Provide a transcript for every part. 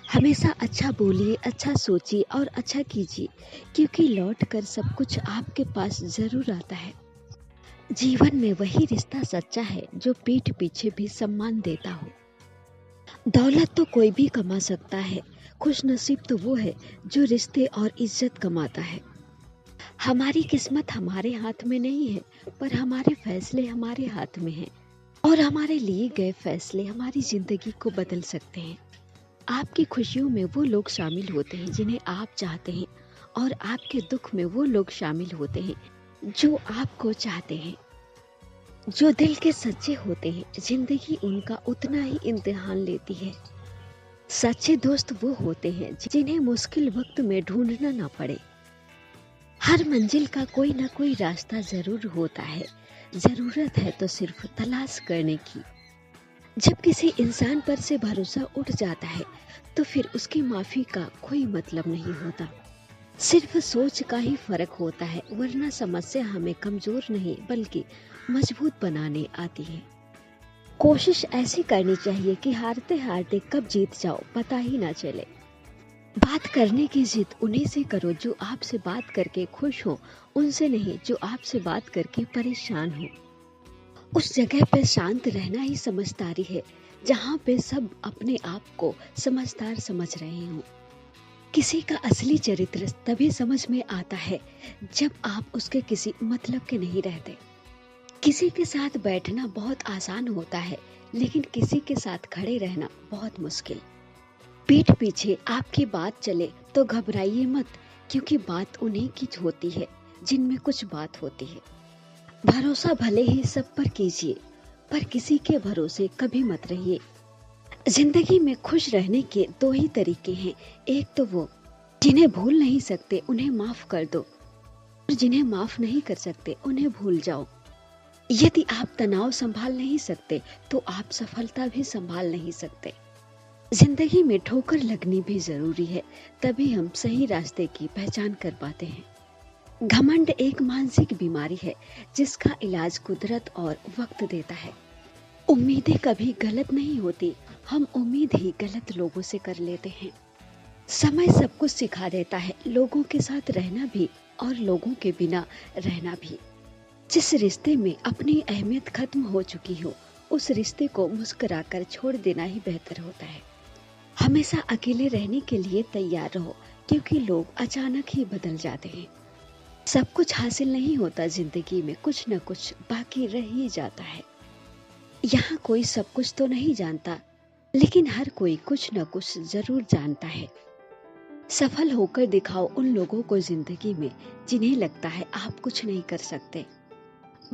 हमेशा अच्छा बोलिए, अच्छा सोचिए और अच्छा कीजिए, क्योंकि लौट कर सब कुछ आपके पास ज़रूर आता है। जीवन में वही रिश्ता सच्चा है जो पीठ पीछे भी सम्मान देता हो। दौलत तो कोई भी कमा सकता है, खुशनसीब तो वो है जो रिश्ते और इज्जत कमाता है। हमारी किस्मत हमारे हाथ में नहीं है, पर हमारे फैसले हमारे हाथ में हैं और हमारे लिए गए फैसले हमारी ज़िंदगी को बदल सकते हैं। आपकी खुशियों में वो लोग शामिल होते हैं जिन्हें आप चाहते हैं, और आपके दुख में वो लोग शामिल होते हैं जो आपको चाहते हैं। जो दिल के सच्चे होते हैं, जिंदगी उनका उतना ही इम्तिहान लेती है। सच्चे दोस्त वो होते हैं जिन्हें मुश्किल वक्त में ढूंढना ना पड़े। हर मंजिल का कोई ना कोई रास्ता जरूर होता है, जरूरत है तो सिर्फ तलाश करने की। जब किसी इंसान पर से भरोसा उठ जाता है तो फिर उसकी माफी का कोई मतलब नहीं होता। सिर्फ सोच का ही फर्क होता है, वरना समस्या हमें कमजोर नहीं बल्कि मजबूत बनाने आती है। कोशिश ऐसी करनी चाहिए कि हारते हारते कब जीत जाओ पता ही ना चले। बात करने की जिद उन्हीं से करो जो आपसे बात करके खुश हो, उनसे नहीं जो आपसे बात करके परेशान हो। उस जगह पे शांत रहना ही समझदारी है जहाँ पे सब अपने आप को समझदार समझ रहे हों। किसी का असली चरित्र तभी समझ में आता है जब आप उसके किसी मतलब के नहीं रहते। किसी के साथ बैठना बहुत आसान होता है, लेकिन किसी के साथ खड़े रहना बहुत मुश्किल। पीठ पीछे आपकी बात चले तो घबराइए मत, क्योंकि बात उन्हीं की होती है जिनमें कुछ बात होती है। भरोसा भले ही सब पर कीजिए, पर किसी के भरोसे कभी मत रहिए। जिंदगी में खुश रहने के दो ही तरीके हैं। एक तो वो जिन्हें भूल नहीं सकते उन्हें माफ कर दो, और जिन्हें माफ नहीं कर सकते उन्हें भूल जाओ। यदि आप तनाव संभाल नहीं सकते तो आप सफलता भी संभाल नहीं सकते। जिंदगी में ठोकर लगनी भी जरूरी है, तभी हम सही रास्ते की पहचान कर पाते हैं। घमंड एक मानसिक बीमारी है जिसका इलाज कुदरत और वक्त देता है। उम्मीदें कभी गलत नहीं होती, हम उम्मीद ही गलत लोगों से कर लेते हैं। समय सब कुछ सिखा देता है, लोगों के साथ रहना भी और लोगों के बिना रहना भी। जिस रिश्ते में अपनी अहमियत खत्म हो चुकी हो, उस रिश्ते को मुस्कुराकर छोड़ देना ही बेहतर होता है। हमेशा अकेले रहने के लिए तैयार रहो, क्योंकि लोग अचानक ही बदल जाते हैं। सब कुछ हासिल नहीं होता जिंदगी में, कुछ न कुछ बाकी रह ही जाता है। यहाँ कोई सब कुछ तो नहीं जानता, लेकिन हर कोई कुछ न कुछ जरूर जानता है। सफल होकर दिखाओ उन लोगों को जिंदगी में जिन्हें लगता है आप कुछ नहीं कर सकते।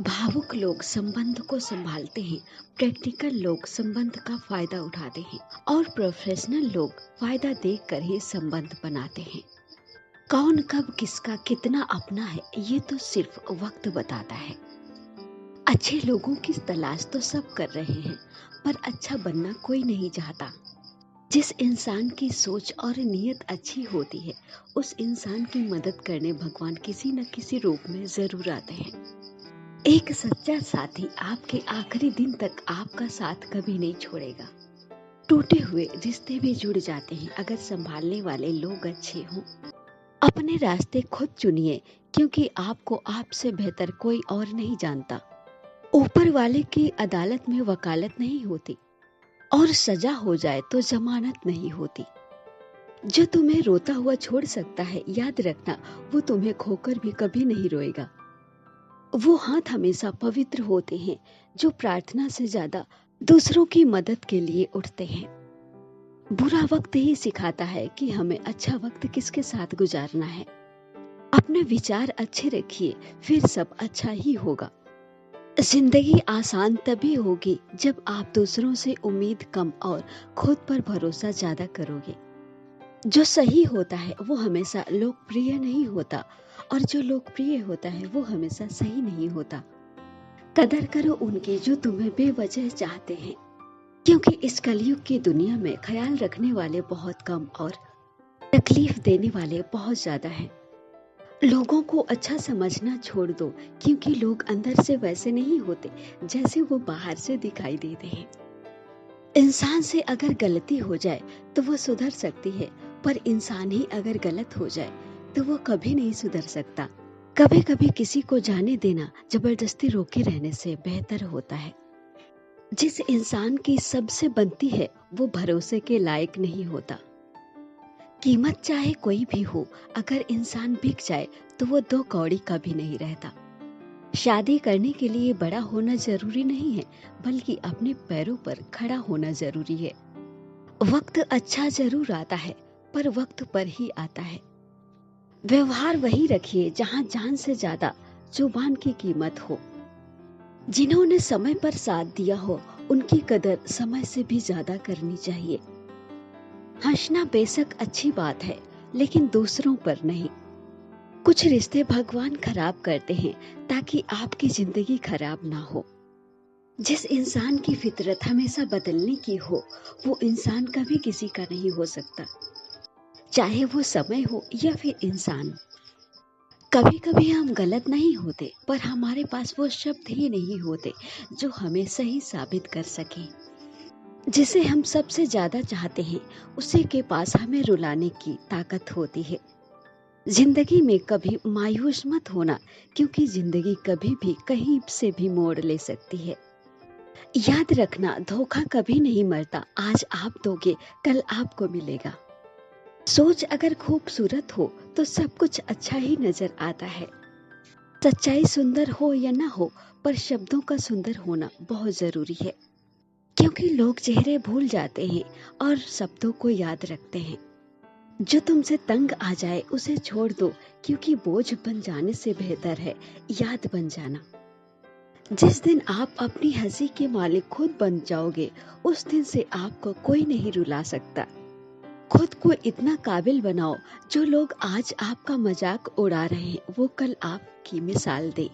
भावुक लोग संबंध को संभालते हैं, प्रैक्टिकल लोग संबंध का फायदा उठाते हैं, और प्रोफेशनल लोग फायदा देखकर ही संबंध बनाते हैं। कौन कब किसका कितना अपना है, ये तो सिर्फ वक्त बताता है। अच्छे लोगों की तलाश तो सब कर रहे हैं, पर अच्छा बनना कोई नहीं चाहता। जिस इंसान की सोच और नीयत अच्छी होती है, उस इंसान की मदद करने भगवान किसी न किसी रूप में जरूर आते हैं। एक सच्चा साथी आपके आखिरी दिन तक आपका साथ कभी नहीं छोड़ेगा। टूटे हुए रिश्ते भी जुड़ जाते हैं अगर संभालने वाले लोग अच्छे हों। अपने रास्ते खुद चुनिए, क्योंकि आपको आपसे बेहतर कोई और नहीं जानता। ऊपर वाले की अदालत में वकालत नहीं होती, और सजा हो जाए तो जमानत नहीं होती। जो तुम्हें रोता हुआ छोड़ सकता है, याद रखना वो तुम्हें खोकर भी कभी नहीं रोएगा। वो हाथ हमेशा पवित्र होते हैं जो प्रार्थना से ज्यादा दूसरों की मदद के लिए उठते हैं। बुरा वक्त ही सिखाता है कि हमें अच्छा वक्त किसके साथ गुजारना है। अपने विचार अच्छे रखिए, फिर सब अच्छा ही होगा। जिंदगी आसान तभी होगी जब आप दूसरों से उम्मीद कम और खुद पर भरोसा ज्यादा करोगे। जो सही होता है वो हमेशा लोकप्रिय नहीं होता, और जो लोकप्रिय होता है वो हमेशा सही नहीं होता। कदर करो उनकी जो तुम्हें बेवजह चाहते हैं, क्योंकि इस कलयुग की दुनिया में ख्याल रखने वाले बहुत कम और तकलीफ देने वाले बहुत ज्यादा हैं। लोगों को अच्छा समझना छोड़ दो, क्योंकि लोग अंदर से वैसे नहीं होते जैसे वो बाहर से दिखाई देते हैं। इंसान से अगर गलती हो जाए तो वो सुधर सकती है, पर इंसान ही अगर गलत हो जाए तो वो कभी नहीं सुधर सकता। कभी कभी किसी को जाने देना जबरदस्ती रोके रहने से बेहतर होता है। जिस इंसान की सबसे बनती है वो भरोसे के लायक नहीं होता। कीमत चाहे कोई भी हो, अगर इंसान बिक जाए तो वो दो कौड़ी का भी नहीं रहता। शादी करने के लिए बड़ा होना जरूरी नहीं है, बल्कि अपने पैरों पर खड़ा होना जरूरी है। वक्त अच्छा जरूर आता है, पर वक्त पर ही आता है। व्यवहार वही रखिए जहां जान से ज्यादा जुबान की कीमत हो। जिन्होंने समय पर साथ दिया हो, उनकी कदर समय से भी ज्यादा करनी चाहिए। हंसना बेशक अच्छी बात है, लेकिन दूसरों पर नहीं। कुछ रिश्ते भगवान खराब करते हैं ताकि आपकी जिंदगी खराब ना हो। जिस इंसान की फितरत हमेशा बदलने की हो, वो इंसान कभी किसी का नहीं हो सकता, चाहे वो समय हो या फिर इंसान। कभी कभी हम गलत नहीं होते, पर हमारे पास वो शब्द ही नहीं होते जो हमें सही साबित कर सके। जिसे हम सबसे ज्यादा चाहते हैं, उसी के पास हमें रुलाने की ताकत होती है। जिंदगी में कभी मायूस मत होना, क्योंकि जिंदगी कभी भी कहीं से भी मोड़ ले सकती है। याद रखना, धोखा कभी नहीं मरता। आज आप दोगे, कल आपको मिलेगा। सोच अगर खूबसूरत हो तो सब कुछ अच्छा ही नजर आता है। सच्चाई सुंदर हो या ना हो, पर शब्दों का सुंदर होना बहुत जरूरी है, क्योंकि लोग चेहरे भूल जाते हैं और शब्दों को याद रखते हैं। जो तुमसे तंग आ जाए उसे छोड़ दो, क्योंकि बोझ बन जाने से बेहतर है याद बन जाना। जिस दिन आप अपनी हंसी के मालिक खुद बन जाओगे, उस दिन से आपको कोई नहीं रुला सकता। खुद को इतना काबिल बनाओ, जो लोग आज आपका मजाक उड़ा रहे हैं वो कल आपकी मिसाल दे।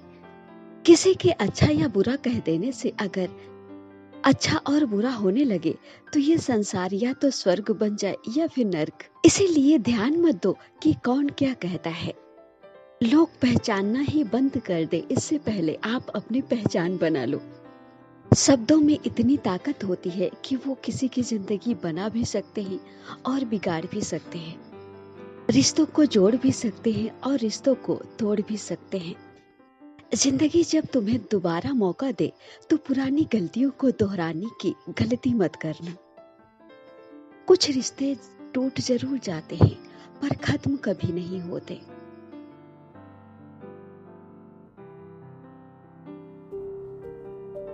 किसी के अच्छा या बुरा कह देने से अगर अच्छा और बुरा होने लगे, तो ये संसार या तो स्वर्ग बन जाए या फिर नर्क। इसीलिए ध्यान मत दो कि कौन क्या कहता है। लोग पहचानना ही बंद कर दे, इससे पहले आप अपनी पहचान बना लो। शब्दों में इतनी ताकत होती है कि वो किसी की जिंदगी बना भी सकते हैं और बिगाड़ भी सकते हैं। रिश्तों को जोड़ भी सकते हैं और रिश्तों को तोड़ भी सकते हैं। जिंदगी जब तुम्हें दोबारा मौका दे, तो पुरानी गलतियों को दोहराने की गलती मत करना। कुछ रिश्ते टूट जरूर जाते हैं, पर खत्म कभी नहीं होते।